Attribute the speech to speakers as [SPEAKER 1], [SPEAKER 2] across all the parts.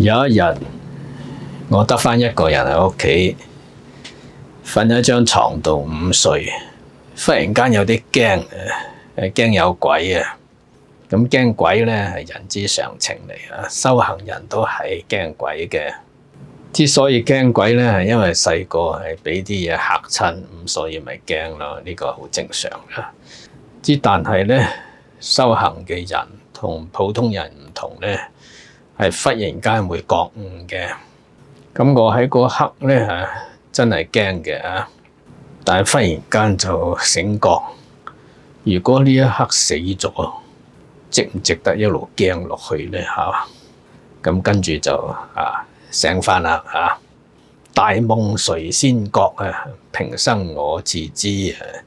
[SPEAKER 1] 有一日，我得返一個人喺屋企，瞓喺張床度午睡，忽然間有啲驚，驚有鬼啊！咁驚鬼呢係人之常情嚟啊，修行人都係驚鬼嘅。之所以驚鬼呢，係因為細個係俾啲嘢嚇親，咁所以咪驚咯。呢個好正常噶。但係呢，修行嘅人同普通人唔同呢，係忽然間會覺悟嘅。咁我喺嗰刻呢，真係驚嘅，但係忽然間就醒覺，如果呢一刻死咗，值唔值得一路驚落去呢？咁跟住就醒返啦。大夢誰先覺啊？平生我自知。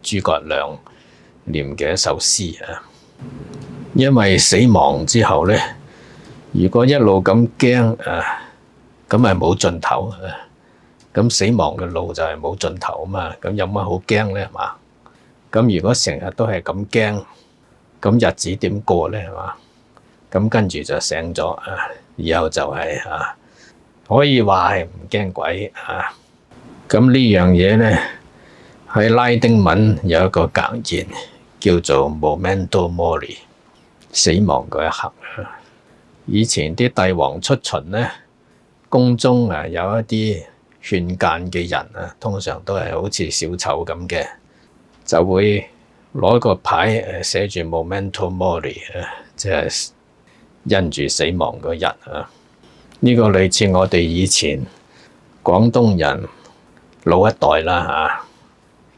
[SPEAKER 1] 諸葛亮念嘅一首詩啊。因為死亡之後呢，如果一路咁驚咁係冇盡頭。咁死亡嘅路就係冇盡頭啊嘛。咁有乜好驚呢？係嘛？咁如果成日都係咁驚，咁日子點過呢？係嘛？咁跟住就醒咗以後就係可以話係唔驚鬼咁呢樣嘢呢，喺拉丁文有一個格言叫做 Memento Mori， 死亡嗰一刻。以前啲帝王出巡呢，宮中有一啲勸諫嘅人通常都係好似小丑咁嘅，就會攞個牌寫住 Memento Mori， 即係因住死亡嗰日呢個類似我哋以前廣東人老一代啦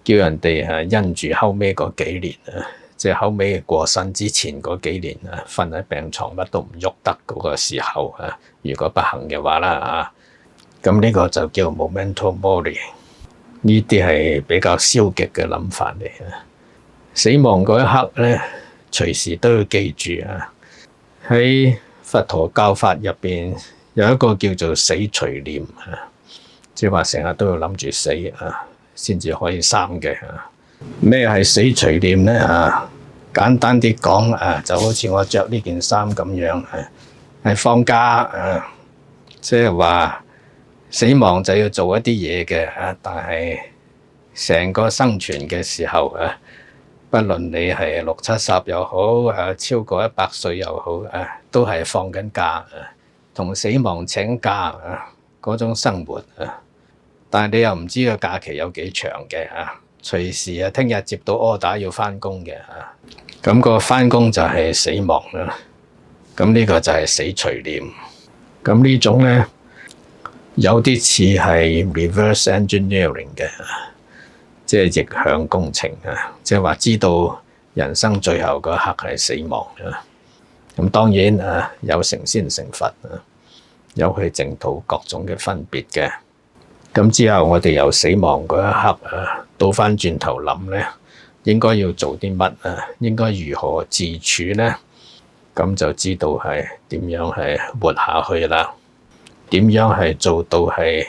[SPEAKER 1] 叫人哋因住後尾嗰幾年即係後尾過身之前嗰幾年瞓喺病床乜都唔喐得嗰個時候如果不幸嘅話啦咁呢個就叫 Memento Mori。呢啲係比較消極嘅諗法嚟。死亡嗰一刻呢，隨時都要記住喺佛陀教法入邊有一個叫做死隨念即係話成日都要諗住死先至可以生嘅。咩係死隨念呢？簡單啲講就好似我着呢件衫咁樣係放假即係話死亡就要做一啲嘢嘅但係成個生存嘅時候不論你係60、70又好超過100歲又好都係放緊假同死亡請假嗰種生活但係你又唔知個假期有幾長嘅隨時聽日接到 order 要返工嘅咁個返工就係死亡啦。咁呢個就係死隨念。咁呢種呢，有啲似係 reverse engineering 嘅，即係逆向工程即係話知道人生最後嗰一刻係死亡咁當然有成仙成佛有去淨土各種嘅分別嘅。咁之後我哋由死亡嗰一刻倒返轉頭諗呢，應該要做啲乜應該如何自處呢？咁就知道係點樣係活下去啦。點樣係做到係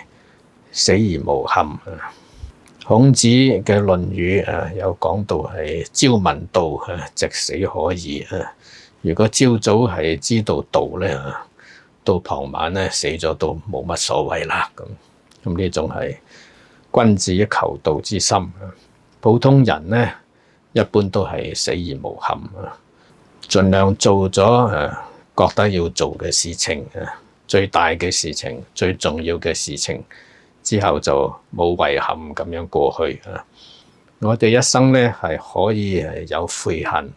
[SPEAKER 1] 死而無憾？孔子嘅《論語》有講到係朝聞道，夕死可矣。如果朝早係知道道呢，到傍晚呢死咗都冇乜所謂啦。咁呢種係君子求道之心。普通人呢，一般都係死而無憾盡量做咗覺得要做嘅事情最大嘅事情、最重要嘅事情之後就冇遺憾咁樣過去我哋一生呢係可以有悔恨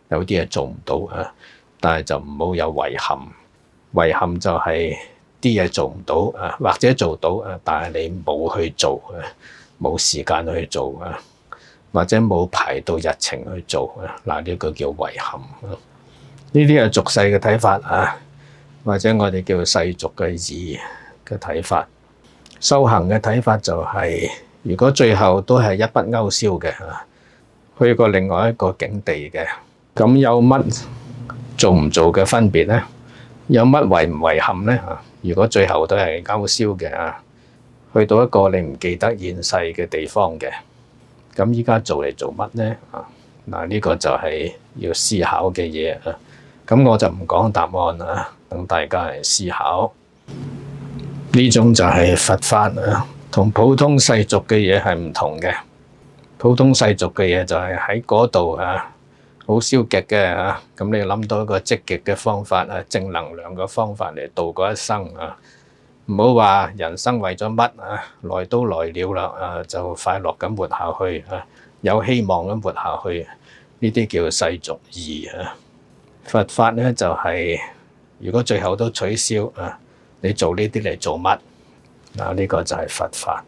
[SPEAKER 1] 有啲嘢做唔到但係就唔好有遺憾。遺憾就係啲嘢做唔到或者做到但係你冇去做冇時間去做或者冇排到日程去做嗱，呢個叫遺憾。呢啲係俗世嘅睇法或者我哋叫世俗嘅義嘅睇法。修行嘅睇法就係如果最後都係一筆勾銷嘅去過另外一個境地嘅，咁有乜做唔做嘅分別呢？有乜遺唔遺憾呢？如果最後都係勾銷嘅去到一個你唔記得現世嘅地方嘅，咁依家做嚟做乜呢？嗱，呢個就係要思考嘅嘢咁我就唔講答案等大家嚟思考。呢種就係佛法啊，同普通世俗嘅嘢係唔同嘅。普通世俗嘅嘢就係喺嗰度啊，好消極嘅啊，咁你諗到一個積極嘅方法啊，正能量嘅方法嚟度過一生啊。唔好話人生為咗乜啊，來都來了啦啊，就快樂咁活下去啊，有希望咁活下去，呢啲叫世俗義啊。佛法咧就係，如果最後都取消啊，你做呢啲嚟做乜？嗱，呢個就係佛法。